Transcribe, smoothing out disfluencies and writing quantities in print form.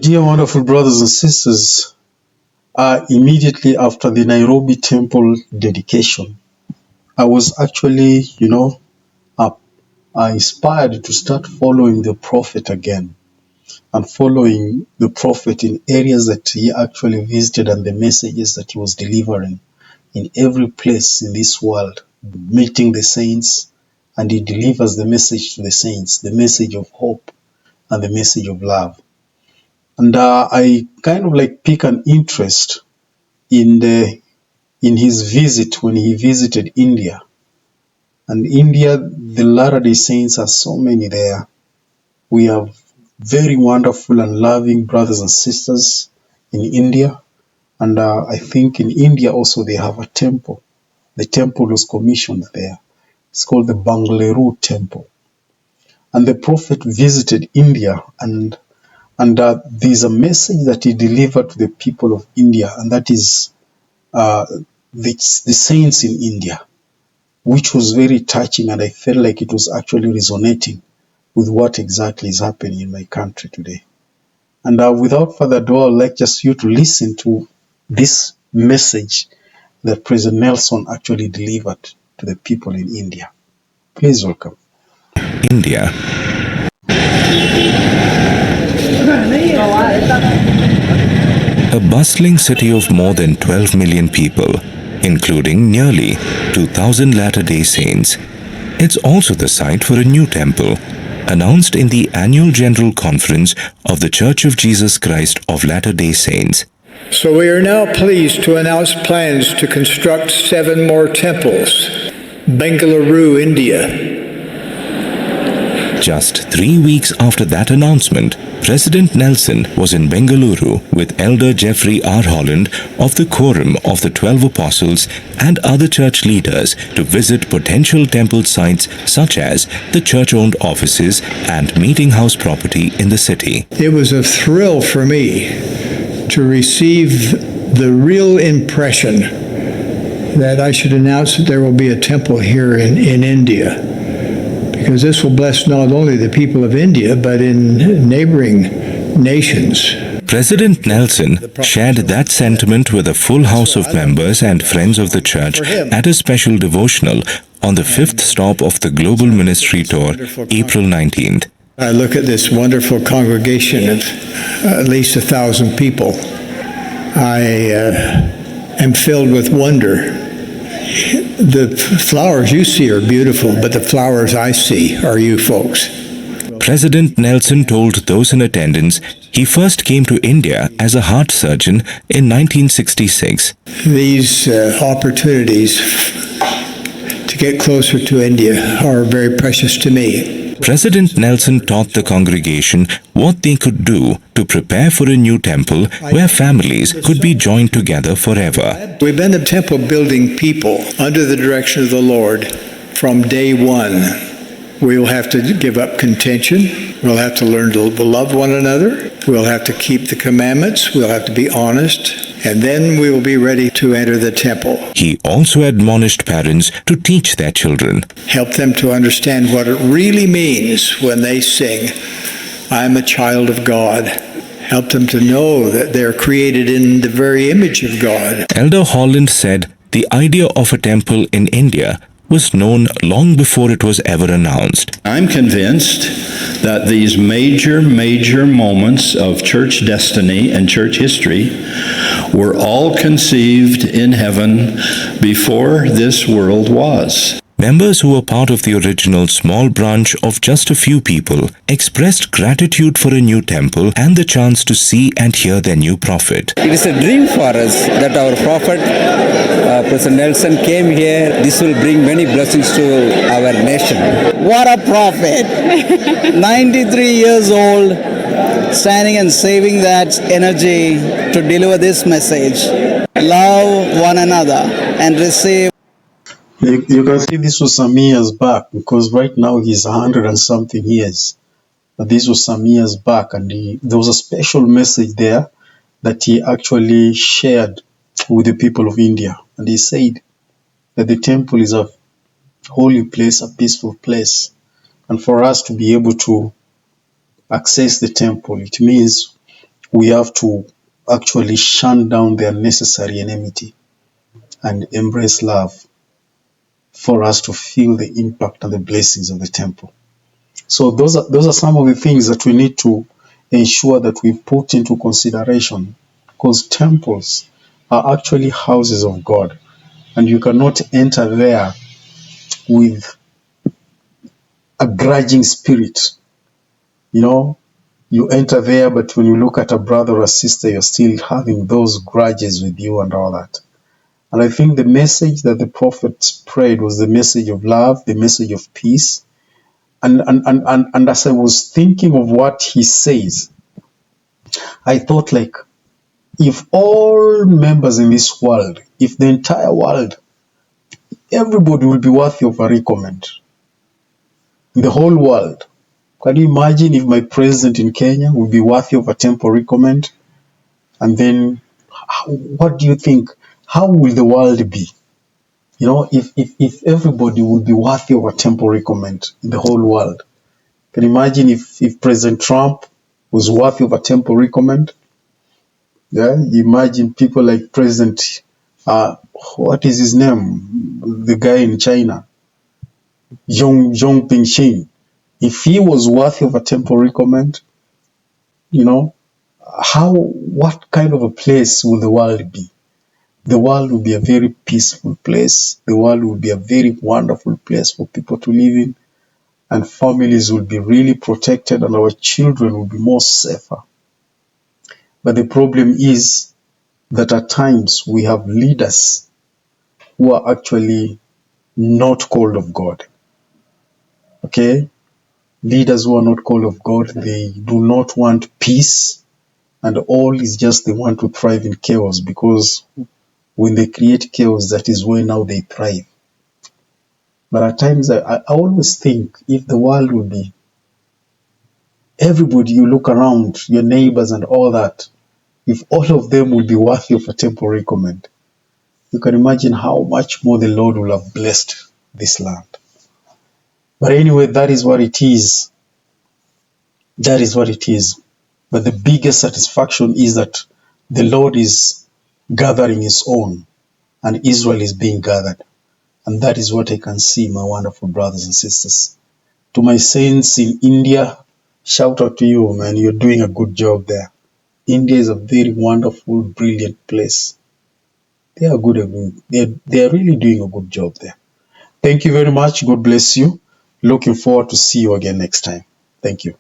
Dear wonderful brothers and sisters, immediately after the Nairobi temple dedication, I was actually, uh, inspired to start following the prophet again and following the prophet in areas that he actually visited and the messages that he was delivering in every place in this world, meeting the saints, and he delivers the message to the saints, the message of hope and the message of love. And I kind of like pick an interest in his visit when he visited India. And India, the Latter-day Saints are so many there. We have very wonderful and loving brothers and sisters in India. And I think in India also they have a temple. The temple was commissioned there. It's called the Bangalore Temple. And the prophet visited India, and there's a message that he delivered to the people of India, and that is the saints in India, which was very touching, and I felt like it was actually resonating with what exactly is happening in my country today. And without further ado, I'd like just you to listen to this message that President Nelson actually delivered to the people in India. Please welcome. India. A bustling city of more than 12 million people, including nearly 2,000 Latter-day Saints. It's also the site for a new temple, announced in the annual General Conference of the Church of Jesus Christ of Latter-day Saints. So we are now pleased to announce plans to construct 7 more temples. Bengaluru, India. Just 3 weeks after that announcement, President Nelson was in Bengaluru with Elder Jeffrey R. Holland of the Quorum of the 12 Apostles and other church leaders to visit potential temple sites such as the church-owned offices and meeting house property in the city. It was a thrill for me to receive the real impression that I should announce that there will be a temple here in India. Because this will bless not only the people of India, but in neighboring nations. President Nelson shared that sentiment with a full house of members and friends of the church at a special devotional on the 5th stop of the Global Ministry Tour, April 19th. I look at this wonderful congregation of at least 1,000 people. I am filled with wonder. The flowers you see are beautiful, but the flowers I see are you folks. President Nelson told those in attendance he first came to India as a heart surgeon in 1966. These opportunities to get closer to India are very precious to me. President Nelson taught the congregation what they could do to prepare for a new temple where families could be joined together forever. We've been a temple building people under the direction of the Lord from day one. We will have to give up contention. We'll have to learn to love one another. We'll have to keep the commandments. We'll have to be honest. And then we will be ready to enter the temple. He also admonished parents to teach their children. Help them to understand what it really means when they sing, I'm a child of God. Help them to know that they're created in the very image of God. Elder Holland said the idea of a temple in India was known long before it was ever announced. I'm convinced that these major moments of church destiny and church history were all conceived in heaven before this world was. Members who were part of the original small branch of just a few people expressed gratitude for a new temple and the chance to see and hear their new prophet. It is a dream for us that our prophet, President Nelson, came here. This will bring many blessings to our nation. What a prophet! 93 years old, standing and saving that energy to deliver this message. Love one another and receive. You can see this was some years back, because right now he's 100 and something years. But this was some years back, and there was a special message there that he actually shared with the people of India. And he said that the temple is a holy place, a peaceful place. And for us to be able to access the temple, it means we have to actually shun down the unnecessary enmity and embrace love for us to feel the impact and the blessings of the temple. So those are some of the things that we need to ensure that we put into consideration, because temples are actually houses of God, and you cannot enter there with a grudging spirit. You know, you enter there, but when you look at a brother or a sister, you're still having those grudges with you and all that. And I think the message that the prophet prayed was the message of love, the message of peace. And as I was thinking of what he says, I thought, like, if all members in this world, if the entire world, everybody will be worthy of a recommend in the whole world. Can you imagine if my president in Kenya would be worthy of a temple recommend? And then, what do you think? How will the world be? You know, if everybody would be worthy of a temple recommend in the whole world. Can you imagine if President Trump was worthy of a temple recommend? Yeah, imagine people like President, what is his name? The guy in China, Zhong Pingxin. If he was worthy of a temple recommend, you know, what kind of a place will the world be? The world will be a very peaceful place. The world will be a very wonderful place for people to live in, and families will be really protected, and our children will be more safer. But the problem is that at times we have leaders who are actually not called of God. Okay? Leaders who are not called of God, they do not want peace, and all is just they want to thrive in chaos, because when they create chaos, that is where now they thrive. But at times I always think, if the world would be, everybody, you look around, your neighbors and all that, if all of them would be worthy of a temple recommend, you can imagine how much more the Lord will have blessed this land. But anyway, that is what it is. That is what it is. But the biggest satisfaction is that the Lord is gathering his own, and Israel is being gathered. And that is what I can see, my wonderful brothers and sisters. To my saints in India, shout out to you, man. You're doing a good job there. India is a very wonderful, brilliant place. They are good. They are really doing a good job there. Thank you very much. God bless you. Looking forward to see you again next time. Thank you.